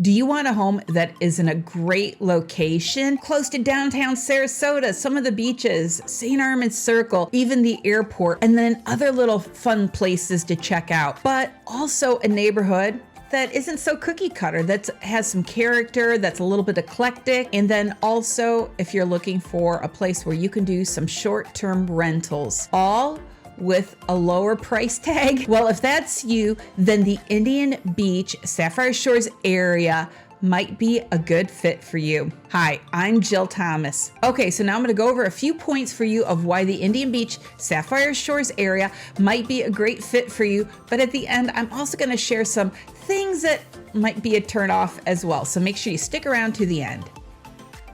Do you want a home that is in a great location, close to downtown Sarasota, some of the beaches, St. Armand's Circle, even the airport, and then other little fun places to check out, but also a neighborhood that isn't so cookie cutter, that has some character, that's a little bit eclectic, and then also if you're looking for a place where you can do some short-term rentals, all with a lower price tag? Well, if that's you, then the Indian Beach, Sapphire Shores area might be a good fit for you. Hi, I'm Jill Thomas. Okay, so now I'm going to go over a few points for you of why the Indian Beach, Sapphire Shores area might be a great fit for you. But at the end, I'm also going to share some things that might be a turnoff as well. So make sure you stick around to the end.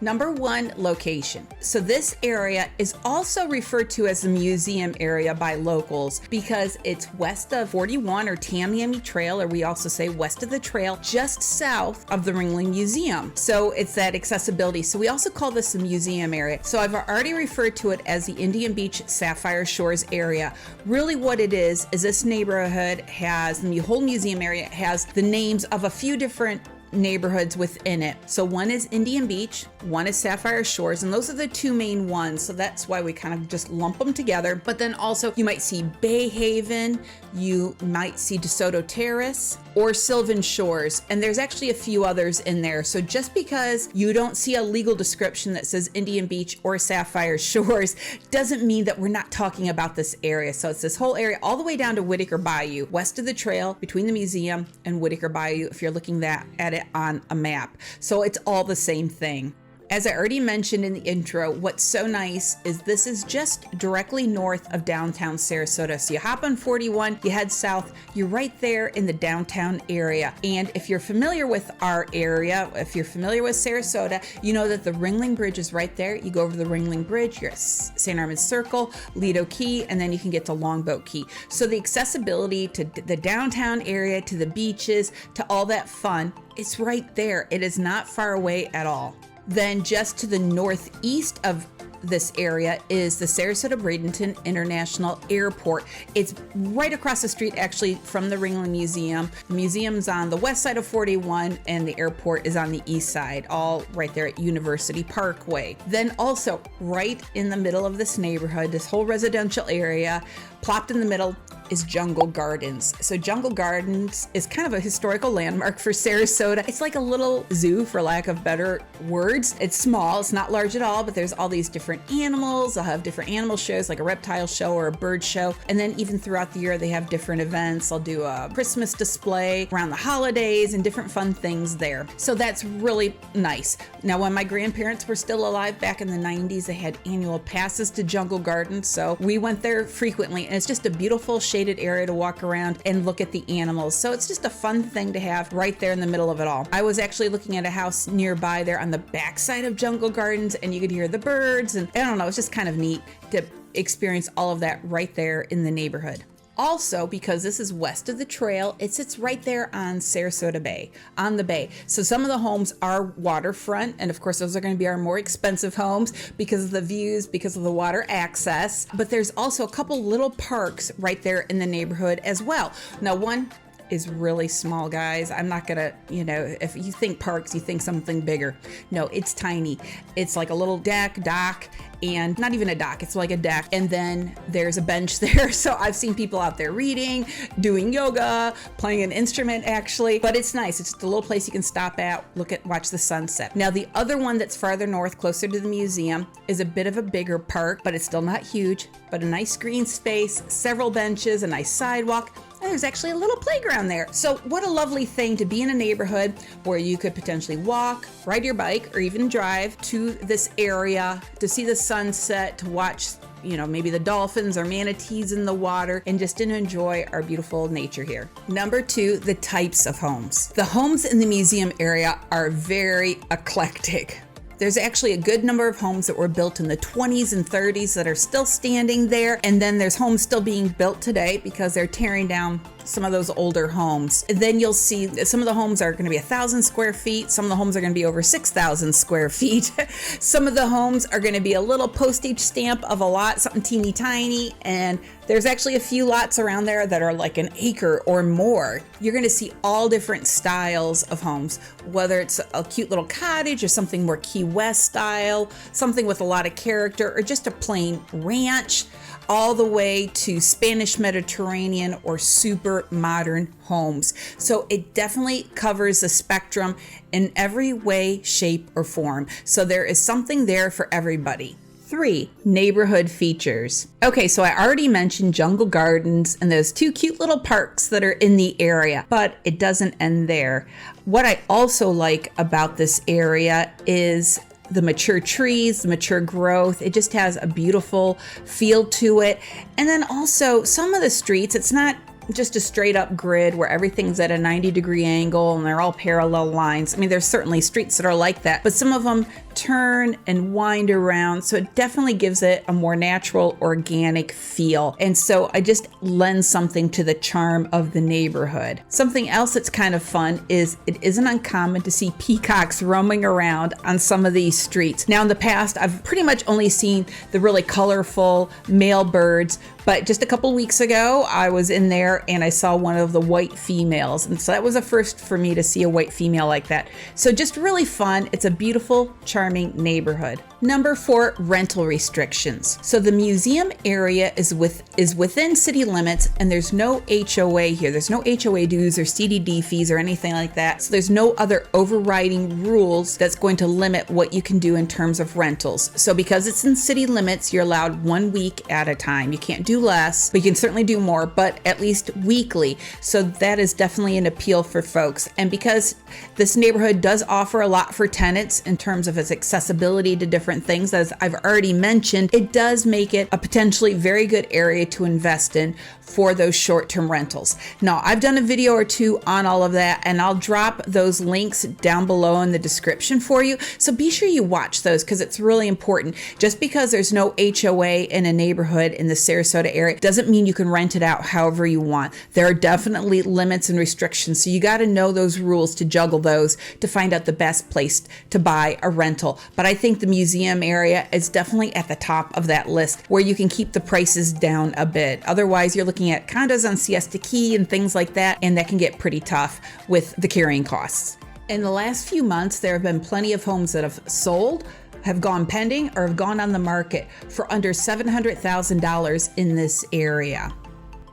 Number one, location. So this area is also referred to as the museum area by locals because it's west of 41 or Tamiami Trail, or we also say west of the trail, just south of the Ringling Museum. So it's that accessibility. So we also call this the museum area. So I've already referred to it as the Indian Beach Sapphire Shores area. Really what it is this neighborhood has, the whole museum area has the names of a few different neighborhoods within it. So one is Indian Beach, one is Sapphire Shores, and those are the two main ones. So that's why we kind of just lump them together. But then also you might see Bay Haven, you might see DeSoto Terrace, or Sylvan Shores, and there's actually a few others in there. So just because you don't see a legal description that says Indian Beach or Sapphire Shores doesn't mean that we're not talking about this area. So it's this whole area all the way down to Whitaker Bayou, west of the trail between the museum and Whitaker Bayou, if you're looking at it on a map. So it's all the same thing. As I already mentioned in the intro, what's so nice is this is just directly north of downtown Sarasota. So you hop on 41, you head south, you're right there in the downtown area. And if you're familiar with our area, if you're familiar with Sarasota, you know that the Ringling Bridge is right there. You go over the Ringling Bridge, you're at St. Armand's Circle, Lido Key, and then you can get to Longboat Key. So the accessibility to the downtown area, to the beaches, to all that fun, it's right there. It is not far away at all. Then just to the northeast of this area is the Sarasota and Bradenton International Airport. It's right across the street actually from the Ringling Museum. The museum's on the west side of 41 and the airport is on the east side, all right there at University Parkway. Then also right in the middle of this neighborhood, this whole residential area, plopped in the middle is Jungle Gardens. So Jungle Gardens is kind of a historical landmark for Sarasota. It's like a little zoo, for lack of better words. It's small, it's not large at all, but there's all these different animals. They'll have different animal shows like a reptile show or a bird show. And then even throughout the year, they have different events. They'll do a Christmas display around the holidays and different fun things there. So that's really nice. Now, when my grandparents were still alive back in the 90s, they had annual passes to Jungle Gardens. So we went there frequently, and it's just a beautiful shaded area to walk around and look at the animals. So it's just a fun thing to have right there in the middle of it all. I was actually looking at a house nearby there on the backside of Jungle Gardens, and you could hear the birds, and I don't know, it's just kind of neat to experience all of that right there in the neighborhood. Also, because this is west of the trail, it sits right there on Sarasota Bay, on the bay. So some of the homes are waterfront, and of course those are going to be our more expensive homes because of the views, because of the water access. But there's also a couple little parks right there in the neighborhood as well. Now, one is really small, guys. I'm not gonna, if you think parks, you think something bigger. No, it's tiny. It's like a little dock, and not even a dock, it's like a deck. And then there's a bench there. So I've seen people out there reading, doing yoga, playing an instrument actually, but it's nice. It's just a little place you can stop at, watch the sunset. Now, the other one that's farther north, closer to the museum, is a bit of a bigger park, but it's still not huge, but a nice green space, several benches, a nice sidewalk. And there's actually a little playground there. So what a lovely thing to be in a neighborhood where you could potentially walk, ride your bike, or even drive to this area to see the sunset, to watch, maybe the dolphins or manatees in the water, and just to enjoy our beautiful nature here. Number two, the types of homes. The homes in the museum area are very eclectic. There's actually a good number of homes that were built in the 20s and 30s that are still standing there. And then there's homes still being built today because they're tearing down some of those older homes. Then you'll see some of the homes are going to be 1,000 square feet. Some of the homes are going to be over 6,000 square feet. Some of the homes are going to be a little postage stamp of a lot, something teeny tiny. And there's actually a few lots around there that are like an acre or more. You're going to see all different styles of homes, whether it's a cute little cottage or something more Key West style, something with a lot of character, or just a plain ranch, all the way to Spanish Mediterranean or super modern homes. So it definitely covers the spectrum in every way, shape, or form. So there is something there for everybody. 3, neighborhood features. Okay, so I already mentioned jungle gardens and those 2 cute little parks that are in the area, but it doesn't end there. What I also like about this area is the mature trees, the mature growth. It just has a beautiful feel to it. And then also some of the streets, it's not just a straight up grid where everything's at a 90-degree angle and they're all parallel lines. I mean, there's certainly streets that are like that, but some of them turn and wind around. So it definitely gives it a more natural, organic feel. And so I just lend something to the charm of the neighborhood. Something else that's kind of fun is it isn't uncommon to see peacocks roaming around on some of these streets. Now in the past, I've pretty much only seen the really colorful male birds, but just a couple weeks ago, I was in there and I saw one of the white females. And so that was a first for me to see a white female like that. So just really fun. It's a beautiful, charming neighborhood. Number 4, rental restrictions. So the museum area is within city limits and there's no HOA here. There's no HOA dues or CDD fees or anything like that. So there's no other overriding rules that's going to limit what you can do in terms of rentals. So because it's in city limits, you're allowed 1 week at a time. You can't do less, but you can certainly do more, but at least weekly. So that is definitely an appeal for folks. And because this neighborhood does offer a lot for tenants in terms of its accessibility to different things, as I've already mentioned, it does make it a potentially very good area to invest in for those short-term rentals. Now, I've done a video or 2 on all of that, and I'll drop those links down below in the description for you. So be sure you watch those because it's really important. Just because there's no HOA in a neighborhood in the Sarasota area doesn't mean you can rent it out however you want. There are definitely limits and restrictions, so you got to know those rules to juggle those to find out the best place to buy a rental. But I think the museum area is definitely at the top of that list where you can keep the prices down a bit. Otherwise, you're looking at condos on Siesta Key and things like that, and that can get pretty tough with the carrying costs. In the last few months, there have been plenty of homes that have sold, have gone pending, or have gone on the market for under $700,000 in this area.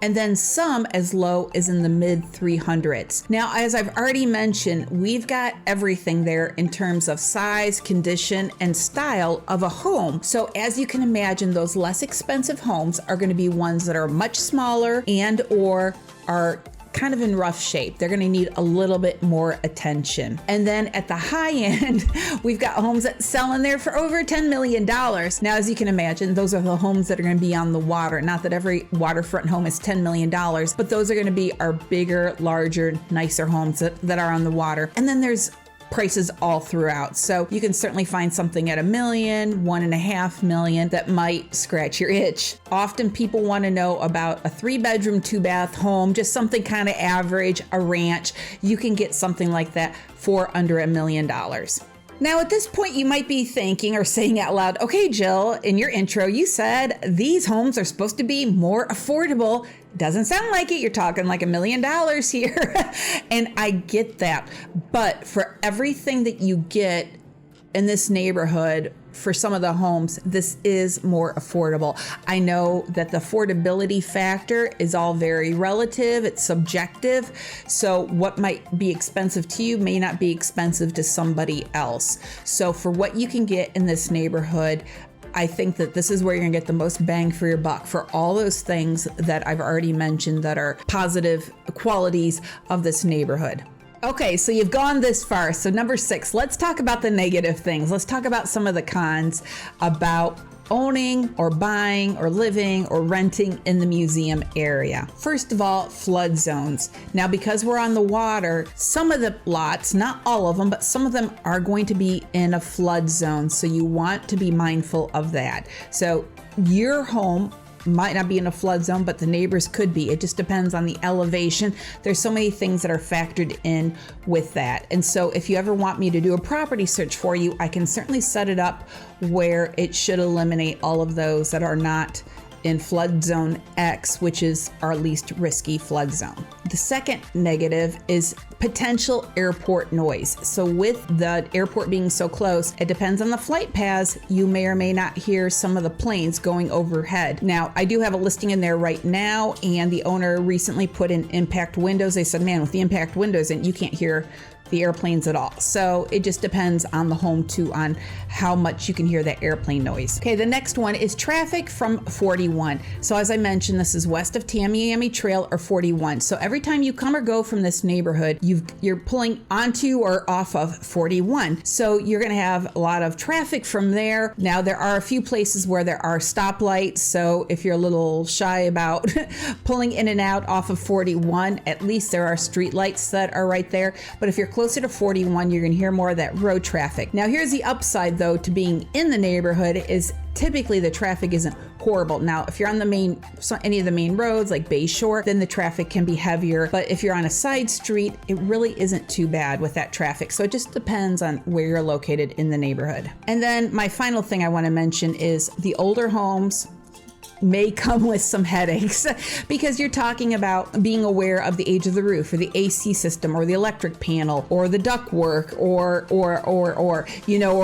And then some as low as in the mid 300s. Now, as I've already mentioned, we've got everything there in terms of size, condition, and style of a home. So as you can imagine, those less expensive homes are going to be ones that are much smaller and or are kind of in rough shape. They're going to need a little bit more attention. And then at the high end, we've got homes that sell in there for over $10 million. Now, as you can imagine, those are the homes that are going to be on the water. Not that every waterfront home is $10 million, but those are going to be our bigger, larger, nicer homes that are on the water. And then there's prices all throughout. So you can certainly find something at $1 million, $1.5 million that might scratch your itch. Often people want to know about a 3-bedroom, 2-bath home, just something kind of average, a ranch. You can get something like that for under $1 million. Now, at this point, you might be thinking or saying out loud, okay, Jill, in your intro, you said these homes are supposed to be more affordable. Doesn't sound like it. You're talking like $1 million here. And I get that. But for everything that you get in this neighborhood, for some of the homes, this is more affordable. I know that the affordability factor is all very relative. It's subjective. So what might be expensive to you may not be expensive to somebody else. So for what you can get in this neighborhood, I think that this is where you're gonna get the most bang for your buck for all those things that I've already mentioned that are positive qualities of this neighborhood. Okay, so you've gone this far. So number 6, let's talk about the negative things. Let's talk about some of the cons about owning or buying or living or renting in the museum area. First of all, flood zones. Now, because we're on the water, some of the lots, not all of them, but some of them are going to be in a flood zone. So you want to be mindful of that. So your home might not be in a flood zone, but the neighbors could be. It just depends on the elevation. There's so many things that are factored in with that. And so if you ever want me to do a property search for you, I can certainly set it up where it should eliminate all of those that are not in flood zone X, which is our least risky flood zone. The second negative is potential airport noise. So with the airport being so close, it depends on the flight paths. You may or may not hear some of the planes going overhead. Now, I do have a listing in there right now, and the owner recently put in impact windows. They said, man, with the impact windows, and you can't hear the airplanes at all. So it just depends on the home too, on how much you can hear that airplane noise. Okay, the next one is traffic from 41. So as I mentioned, this is west of Tamiami Trail or 41. So every time you come or go from this neighborhood, you're pulling onto or off of 41. So you're gonna have a lot of traffic from there. Now there are a few places where there are stoplights. So if you're a little shy about pulling in and out off of 41, at least there are street lights that are right there. But if you're closer to 41, you're going to hear more of that road traffic. Now, here's the upside, though, to being in the neighborhood is typically the traffic isn't horrible. Now, if you're on any of the main roads like Bay Shore, then the traffic can be heavier. But if you're on a side street, it really isn't too bad with that traffic. So it just depends on where you're located in the neighborhood. And then my final thing I want to mention is the older homes may come with some headaches because you're talking about being aware of the age of the roof or the AC system or the electric panel or the ductwork or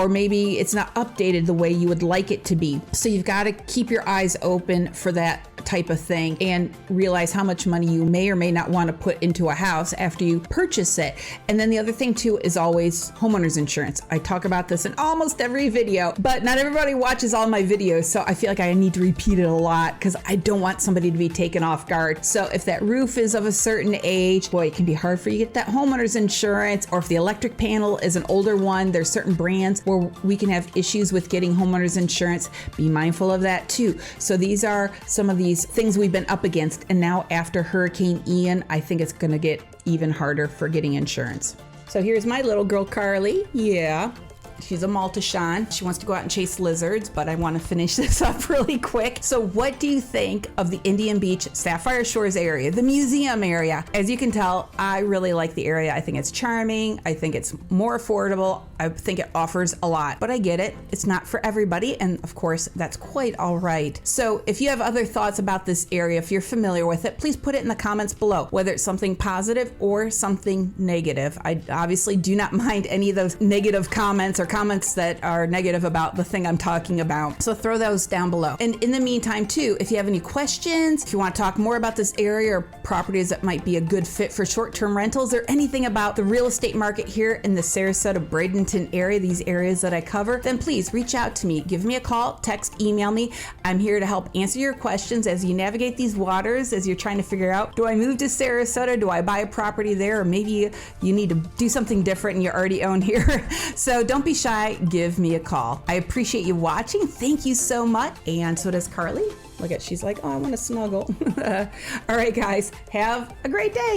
maybe it's not updated the way you would like it to be. So you've got to keep your eyes open for that type of thing and realize how much money you may or may not want to put into a house after you purchase it. And then the other thing too is always homeowners insurance. I talk about this in almost every video, but not everybody watches all my videos. So I feel like I need to repeat it a lot because I don't want somebody to be taken off guard. So if that roof is of a certain age, boy, it can be hard for you to get that homeowner's insurance. Or if the electric panel is an older one, there's certain brands where we can have issues with getting homeowner's insurance. Be mindful of that too. So these are some of these things we've been up against. And now after Hurricane Ian, I think it's going to get even harder for getting insurance. So here's my little girl, Carly. Yeah. She's a Malteshan. She wants to go out and chase lizards, but I want to finish this up really quick. So what do you think of the Indian Beach, Sapphire Shores area, the museum area? As you can tell, I really like the area. I think it's charming. I think it's more affordable. I think it offers a lot, but I get it. It's not for everybody. And of course, that's quite all right. So if you have other thoughts about this area, if you're familiar with it, please put it in the comments below, whether it's something positive or something negative. I obviously do not mind any of those negative comments or comments that are negative about the thing I'm talking about. So throw those down below. And in the meantime too, if you have any questions, if you want to talk more about this area or properties that might be a good fit for short-term rentals or anything about the real estate market here in the Sarasota Bradenton area, these areas that I cover, then please reach out to me. Give me a call, text, email me. I'm here to help answer your questions as you navigate these waters, as you're trying to figure out, do I move to Sarasota? Do I buy a property there? Or maybe you need to do something different and you already own here. So don't be shy, give me a call. I appreciate you watching. Thank you so much. And so does Carly. Look at, she's like, oh, I want to snuggle. All right, guys, have a great day.